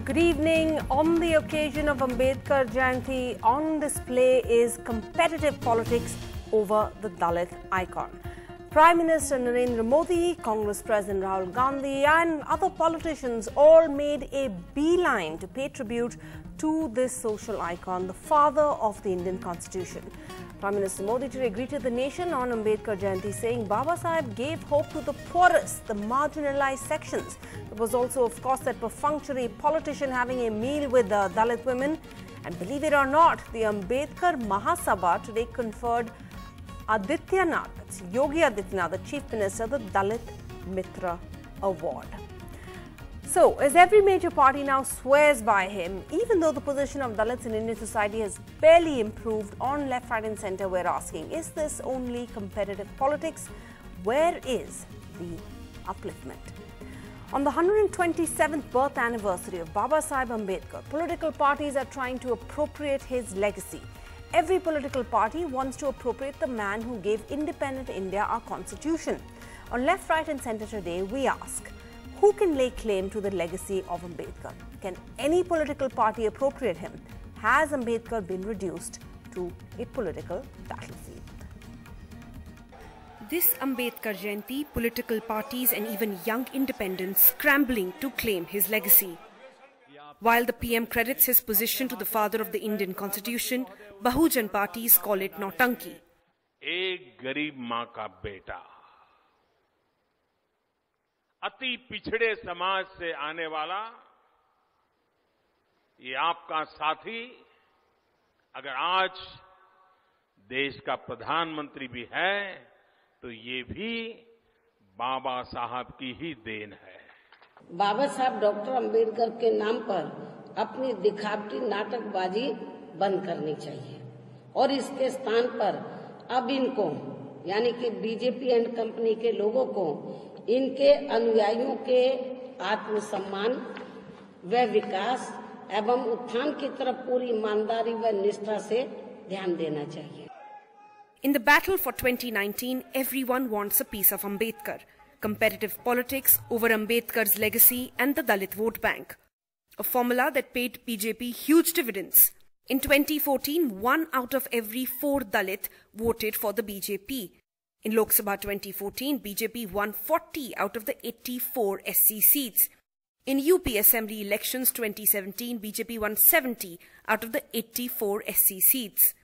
Good evening. On the occasion of Ambedkar Jayanti, on display is competitive politics over the Dalit icon. Prime Minister Narendra Modi, Congress President Rahul Gandhi and other politicians all made a beeline to pay tribute to this social icon, the father of the Indian Constitution. Prime Minister Modi today greeted the nation on Ambedkar Jayanti, saying Babasaheb gave hope to the poorest, the marginalized sections. There was also, of course, that perfunctory politician having a meal with Dalit women. And believe it or not, the Ambedkar Mahasabha today conferred Adityanath, that's Yogi Adityanath, the Chief Minister, the Dalit Mitra Award. So, as every major party now swears by him, even though the position of Dalits in Indian society has barely improved, on left, right and centre, we're asking, is this only competitive politics? Where is the upliftment? On the 127th birth anniversary of Babasaheb Ambedkar, political parties are trying to appropriate his legacy. Every political party wants to appropriate the man who gave independent India our constitution. On left, right and centre today, we ask, who can lay claim to the legacy of Ambedkar? Can any political party appropriate him? Has Ambedkar been reduced to a political battlefield? This Ambedkar Jayanti, political parties and even young independents scrambling to claim his legacy. While the PM credits his position to the father of the Indian Constitution, Bahujan parties call it nautanki. एक गरीब मां का बेटा, अति पिछड़े समाज से आने वाला ये आपका साथी अगर आज देश का प्रधानमंत्री भी है तो ये भी बाबा साहब की ही देन है। बाबा साहब डॉक्टर अंबेडकर के नाम पर अपनी दिखावटी नाटकबाजी बंद करनी चाहिए और इसके स्थान पर अब इनको यानी कि बीजेपी एंड कंपनी के लोगों को इनके अनुयायियों के आत्मसम्मान व विकास एवं उत्थान की तरफ पूरी ईमानदारी व निष्ठा से ध्यान देना चाहिए। In the battle for 2019, everyone wants a piece of Ambedkar. Competitive politics over Ambedkar's legacy and the Dalit vote bank. A formula that paid BJP huge dividends. In 2014, 1 out of every 4 Dalit voted for the BJP. In Lok Sabha 2014, BJP won 40 out of the 84 SC seats. In UP Assembly elections 2017, BJP won 70 out of the 84 SC seats.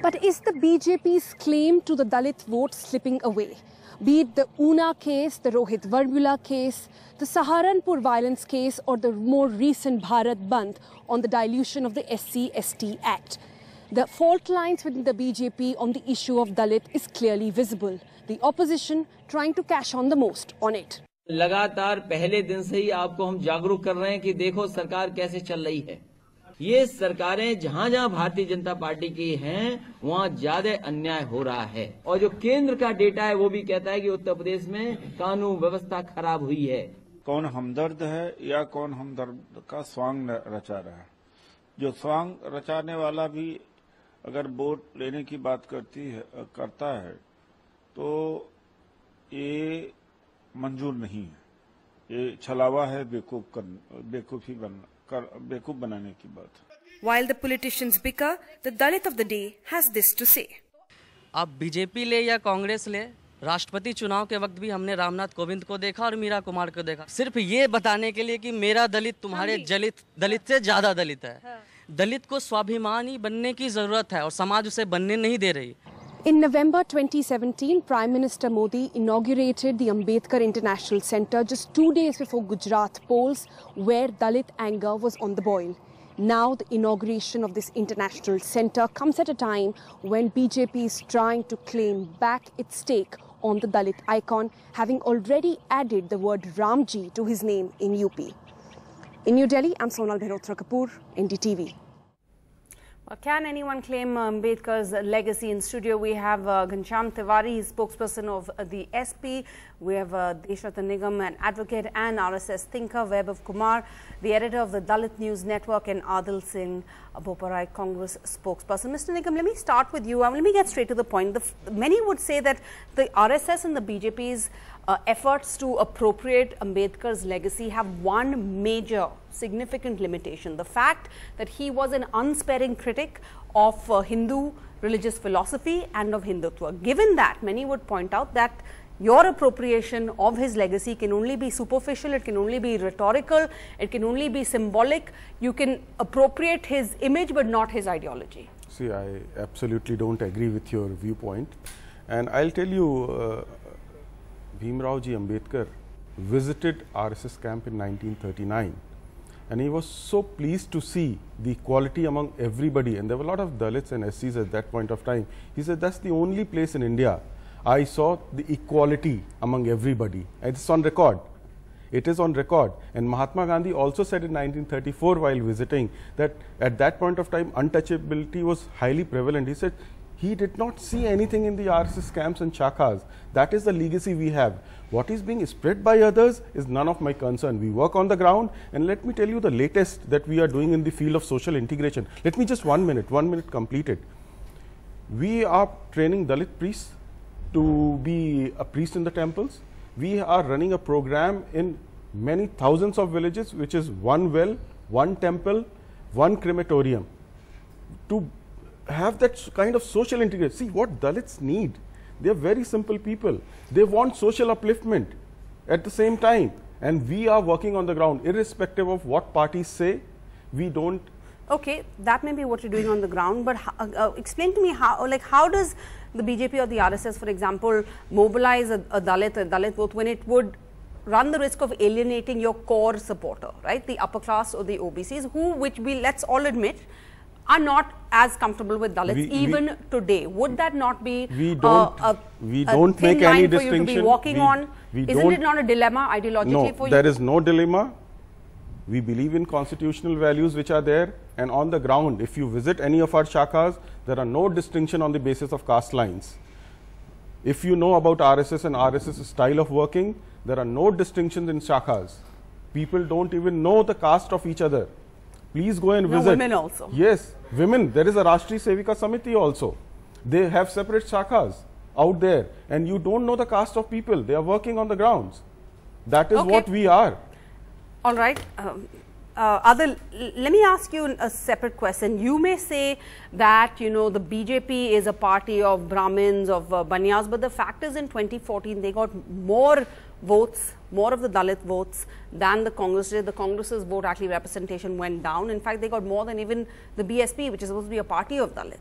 But is the BJP's claim to the Dalit vote slipping away? Be it the Una case, the Rohit Varbula case, the Saharanpur violence case or the more recent Bharat Bandh on the dilution of the SC-ST Act. The fault lines within the BJP on the issue of Dalit is clearly visible. The opposition trying to cash on the most on it. लगातार पहले दिन से ही आपको हम जागरूक कर रहे हैं कि देखो सरकार कैसे चल रही है। ये सरकारें जहां-जहां भारतीय जनता पार्टी की हैं वहां ज्यादा अन्याय हो रहा है और जो केंद्र का डेटा है वो भी कहता है कि उत्तर प्रदेश में कानून व्यवस्था खराब हुई है। कौन हमदर्द है या कौन हमदर्द का स्वांग रचा रहा है। जो स्वांग रचाने वाला भी अगर वोट लेने की बात करता है तो ये मंजूर नहीं है। ये छलावा है, बेवकूफ बनाने की बात। While the politicians bicker, the Dalit of the day has this to say. आप बीजेपी ले या कांग्रेस ले, राष्ट्रपति चुनाव के वक्त भी हमने रामनाथ कोविंद को देखा और मीरा कुमार को देखा, सिर्फ ये बताने के लिए कि मेरा दलित तुम्हारे दलित से ज्यादा दलित है। दलित को स्वाभिमानी बनने की जरूरत है और समाज उसे बनने नहीं दे रही। In November 2017, Prime Minister Modi inaugurated the Ambedkar International Centre just 2 days before Gujarat polls, where Dalit anger was on the boil. Now, the inauguration of this international centre comes at a time when BJP is trying to claim back its stake on the Dalit icon, having already added the word Ramji to his name in UP. In New Delhi, I'm Sonal Bhairotra Kapoor, NDTV. Can anyone claim Ambedkar's legacy? In studio, we have Ghanshyam Tiwari, spokesperson of the SP. We have Deshratan Nigam, an advocate and RSS thinker, Vaibhav Kumar, the editor of the Dalit News Network, and Adil Singh, Boparai, Congress spokesperson. Mr. Nigam, let me start with you. Let me get straight to the point. Many would say that the RSS and the BJP's efforts to appropriate Ambedkar's legacy have one major significant limitation: the fact that he was an unsparing critic of Hindu religious philosophy and of Hindutva. Given that, many would point out that your appropriation of his legacy can only be superficial, it can only be rhetorical, it can only be symbolic. You can appropriate his image but not his ideology. See, I absolutely don't agree with your viewpoint, and I'll tell you, Bhimrao Ji Ambedkar visited RSS camp in 1939, and he was so pleased to see the equality among everybody, and there were a lot of Dalits and SCs at that point of time. He said, that's the only place in India I saw the equality among everybody. It's on record. It is on record. And Mahatma Gandhi also said in 1934 while visiting that at that point of time untouchability was highly prevalent. He said he did not see anything in the RSS camps and chakas. That is the legacy we have. What is being spread by others is none of my concern. We work on the ground, and let me tell you the latest that we are doing in the field of social integration. Let me just 1 minute complete it. We are training Dalit priests to be a priest in the temples. We are running a program in many thousands of villages, which is one well, one temple, one crematorium, to have that kind of social integration. See what Dalits need. They are very simple people. They want social upliftment at the same time, and we are working on the ground irrespective of what parties say. We don't. Okay, that may be what you're doing on the ground, but explain to me how does the BJP or the RSS, for example, mobilize a Dalit vote when it would run the risk of alienating your core supporter, right? The upper class or the OBCs, which we, let's all admit, are not as comfortable with Dalits today. Would that not be we don't make any distinction. To be walking on? Isn't it not a dilemma ideologically for you? No, there is no dilemma. We believe in constitutional values which are there, and on the ground, if you visit any of our shakas, there are no distinction on the basis of caste lines. If you know about RSS and RSS style of working, there are no distinctions in shakas. People don't even know the caste of each other. Please go and visit. Women also. Yes, women. There is a Rashtriya Sevika Samiti also. They have separate shakas out there, and you don't know the caste of people. They are working on the grounds. That is what we are. All right. Adil, let me ask you a separate question. You may say that, you know, the BJP is a party of Brahmins, of Banyas, but the fact is in 2014 they got more votes, more of the Dalit votes than the Congress did. The Congress's vote actually representation went down. In fact, they got more than even the BSP, which is supposed to be a party of Dalits.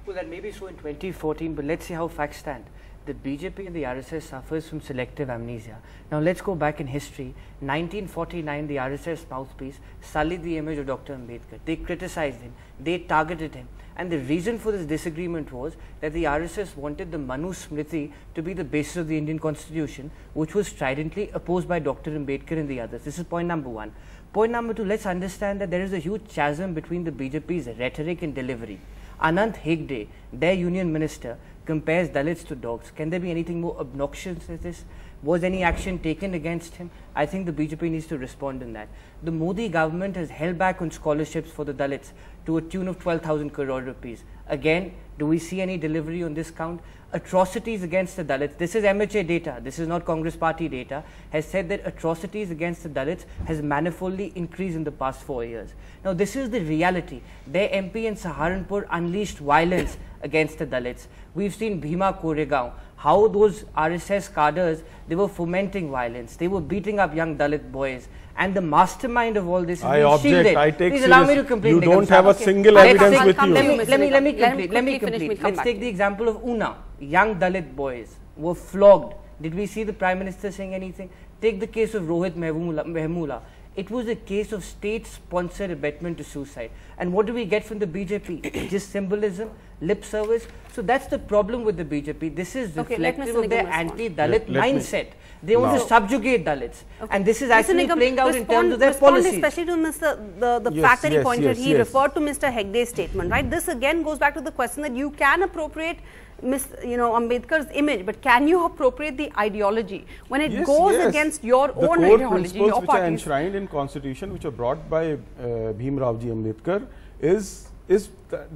Well, that may be so in 2014, but let's see how facts stand. The BJP and the RSS suffers from selective amnesia. Now let's go back in history. 1949, the RSS mouthpiece sullied the image of Dr. Ambedkar. They criticized him, they targeted him, and the reason for this disagreement was that the RSS wanted the Manu Smriti to be the basis of the Indian Constitution, which was stridently opposed by Dr. Ambedkar and the others. This is point number one. Point number two, let's understand that there is a huge chasm between the BJP's rhetoric and delivery. Anant Hegde, their union minister, compares Dalits to dogs. Can there be anything more obnoxious than this? Was any action taken against him? I think the BJP needs to respond in that. The Modi government has held back on scholarships for the Dalits to a tune of 12,000 crore rupees. Again, do we see any delivery on this count? Atrocities against the Dalits, this is MHA data, this is not Congress party data, has said that atrocities against the Dalits has manifoldly increased in the past 4 years. Now this is the reality. Their MP in Saharanpur unleashed violence against the Dalits. We've seen Bhima Koregaon, how those RSS cadres, they were fomenting violence, they were beating up young Dalit boys, and the mastermind of all this is I object, I take Please serious. allow me to complete. You don't have a single evidence with you. Let me complete. Let's take the example of Una. Young Dalit boys were flogged. Did we see the Prime Minister saying anything? Take the case of Rohit Mehmula. It was a case of state-sponsored abetment to suicide. And what do we get from the BJP? Just symbolism, lip service. So that's the problem with the BJP. This is reflective of their anti-Dalit mindset. They want to subjugate Dalits. And this is actually playing out in terms of their policies. Especially to the fact that he pointed, he referred to Mr. Hegde's statement, right? This again goes back to the question that you can appropriate Ambedkar's image, but can you appropriate the ideology when it goes against your own ideology? The core principles which are enshrined in Constitution, which are brought by Bhimrao Ji Ambedkar,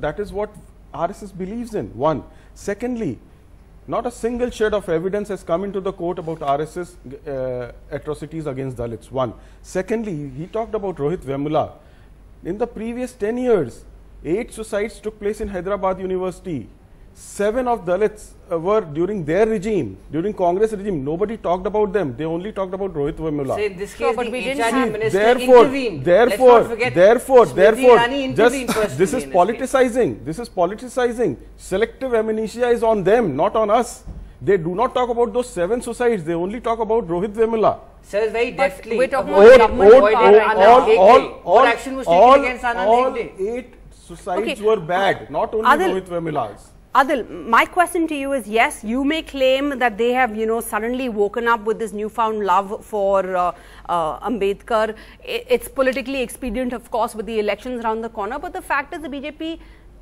that is what RSS believes in. One. Secondly, Not a single shred of evidence has come into the court about RSS atrocities against Dalits. One. Secondly, he talked about Rohit Vemula. In the previous 10 years, 8 suicides took place in Hyderabad University. 7 of Dalits were during their regime, during Congress regime. Nobody talked about them. They only talked about Rohit Vemula. Say in this case, but the we didn't HRD have- minister intervened. Let's not forget Smriti Irani intervened just this is personally in politicizing. This is politicizing. Selective amnesia is on them, not on us. They do not talk about those 7 suicides. They only talk about Rohit Vemula. Sir, very deftly. we're talking All, about government What action was taken against Anand all Hegde? 8 suicides Okay. were bad, not only Adil, Rohit Vemula's. Adil, my question to you is, yes, you may claim that they have, suddenly woken up with this newfound love for Ambedkar. It's politically expedient, of course, with the elections around the corner. But the fact is the BJP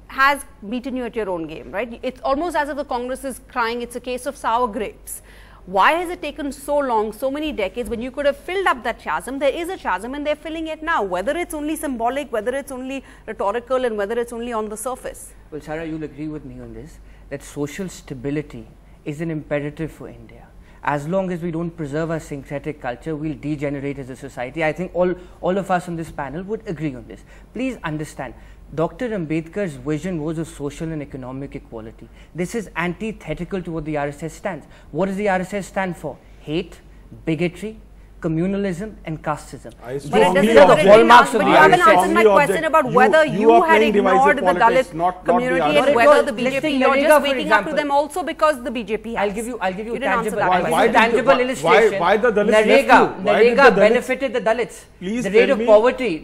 has beaten you at your own game, right? It's almost as if the Congress is crying, it's a case of sour grapes. Why has it taken so long, so many decades, when you could have filled up that chasm? There is a chasm and they're filling it now, whether it's only symbolic, whether it's only rhetorical, and whether it's only on the surface. Well, Sarah, you'll agree with me on this, that social stability is an imperative for India. As long as we don't preserve our syncretic culture, we'll degenerate as a society. I think all of us on this panel would agree on this. Please understand, Dr. Ambedkar's vision was of social and economic equality. This is antithetical to what the RSS stands. What does the RSS stand for? Hate, bigotry, communalism and casteism. But it strongly doesn't object. but you haven't answered my question about whether you had ignored the Dalit community and whether the BJP, you're just waking up to them also because the BJP has. I'll give you You didn't answer tangible, that I'll give Why you did tangible the- illustration. why the Dalits left you? Why did Narega the Dalits- benefited the Dalits. Please The rate tell of me- poverty,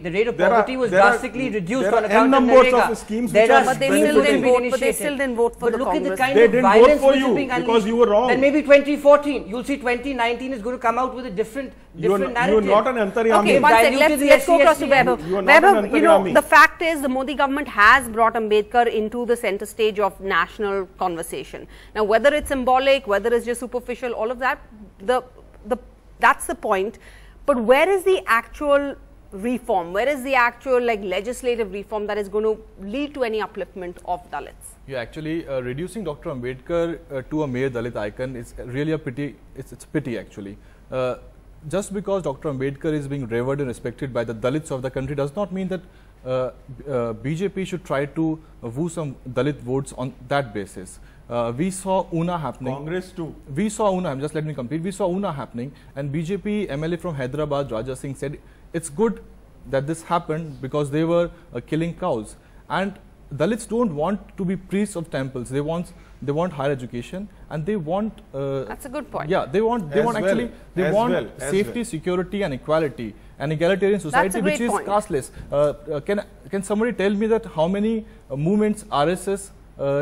was there are- drastically reduced there on are account N of numbers Narega. of schemes There which are are But they still schemes didn't being vote. But they initiated. still didn't vote for But the look at the Congress. kind They of didn't vote violence for which is you being because unleashed. you were wrong. Then maybe 2014, you'll see 2019 is going to come out with a different narrative. You're not an Antaryami. Okay, one second. diluted Let's the go across to SC/ST. Vaibhav. You are not an Vaibhav, Antaryami. the fact is the Modi government has brought Ambedkar into the center stage of national conversation. Now, whether it's symbolic, whether it's just superficial, all of that, that's the point. But where is the actual reform? Where is the actual legislative reform that is going to lead to any upliftment of Dalits? Yeah, actually, reducing Dr. Ambedkar to a mere Dalit icon is really a pity. It's a pity actually. Just because Dr. Ambedkar is being revered and respected by the Dalits of the country does not mean that BJP should try to woo some Dalit votes on that basis. We saw Una happening. Congress too. We saw Una, just let me complete. We saw Una happening, and BJP MLA from Hyderabad, Raja Singh, said it's good that this happened because they were killing cows. And Dalits don't want to be priests of temples. They want higher education, and they want. That's a good point. Yeah, they want safety, security, and equality, an egalitarian society which is casteless. Can somebody tell me that how many movements RSS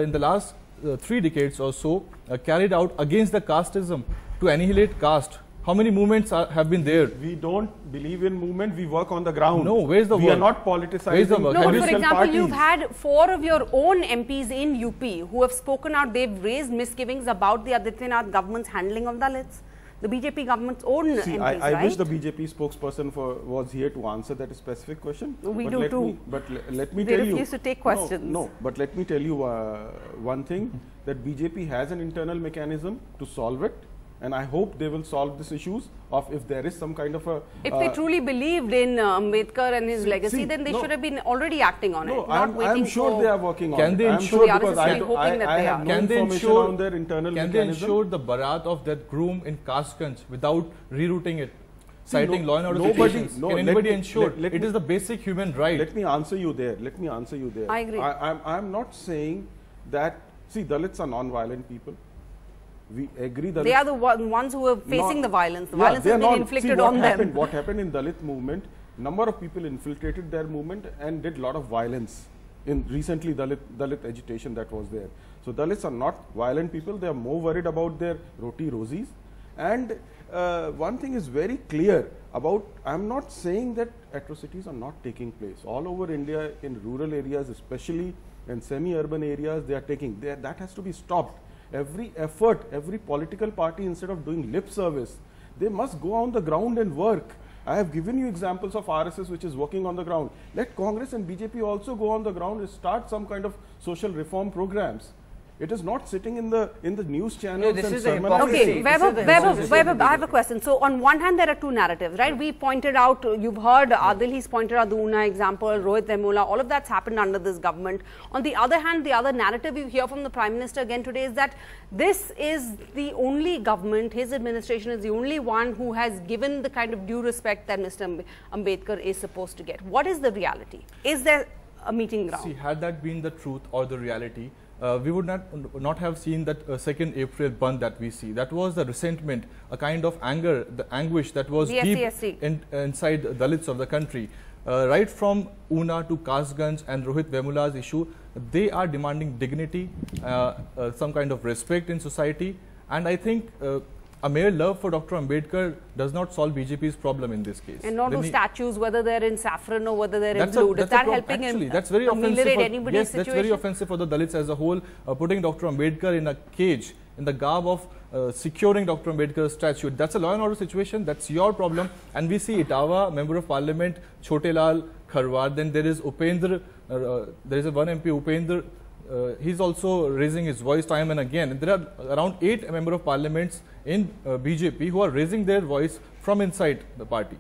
in the last 3 decades or so carried out against the casteism to annihilate caste? How many movements have been there? We don't believe in movement, we work on the ground. No, where's the work? We are not politicizing. Where's the work? No, but for political example, parties. you've had 4 of your own MPs in UP who have spoken out. They've raised misgivings about the Adityanath government's handling of Dalits. The BJP government's own See, MPs, I right? wish the BJP spokesperson was here to answer that specific question. We but do too. Let me They tell you. refuse to take questions. No, but let me tell you one thing, that BJP has an internal mechanism to solve it. And I hope they will solve these issues of if there is some kind of a... If they truly believed in Ambedkar and his legacy, then they should have been already acting on it. No, not waiting I'm sure they are working on Can it. they I'm ensure- sure because The RSS is hoping that I they have are. no Can they information ensure on their internal Can they mechanism. ensure the barat of that groom in Kasganj without rerouting it, See, citing law and order nobody- situations? no, Can let anybody me- ensure? let It me- is the basic human right. Let me answer you there. I agree. I'm not saying that, see, Dalits are non-violent people. We agree that They are the ones who are facing the violence. The violence they has are been inflicted what on happened, them. What happened in Dalit movement, number of people infiltrated their movement and did lot of violence in recently Dalit agitation that was there. So Dalits are not violent people. They are more worried about their roti rosis. And one thing is very clear about, I'm not saying that atrocities are not taking place. All over India, in rural areas, especially in semi-urban areas, they are taking, that has to be stopped. Every effort, every political party, instead of doing lip service, they must go on the ground and work. I have given you examples of RSS which is working on the ground. Let Congress and BJP also go on the ground and start some kind of social reform programs. It is not sitting in the news channels. this and is the sermonizing. hypocrisy. Okay, Vaibhav, I have a question. So on one hand, there are two narratives, right? We pointed out, you've heard Adil, he's pointed out the Una example, Rohit Vemula, all of that's happened under this government. On the other hand, the other narrative you hear from the Prime Minister again today is that this is the only government, his administration is the only one who has given the kind of due respect that Mr. Ambedkar is supposed to get. What is the reality? Is there a meeting ground? See, had that been the truth or the reality, we would not have seen that 2nd April Bandh that we see. That was the resentment, a kind of anger, the anguish that was deep inside Dalits of the country. Right from Una to Kasganj and Rohit Vemula's issue, they are demanding dignity, some kind of respect in society, and I think a mere love for Dr. Ambedkar does not solve BJP's problem in this case. And not those statues, whether they're in saffron or whether they're in blue, is that helping him that's very offensive for, anybody's yes, situation? That's very offensive for the Dalits as a whole, putting Dr. Ambedkar in a cage, in the garb of securing Dr. Ambedkar's statue. That's a law and order situation, that's your problem. And we see Itawa, Member of Parliament, Chotelal, Kharwar, then there is Upendra, there is a one MP, Upendra, he's also raising his voice time and again. And there are around 8 Member of Parliaments in BJP who are raising their voice from inside the party.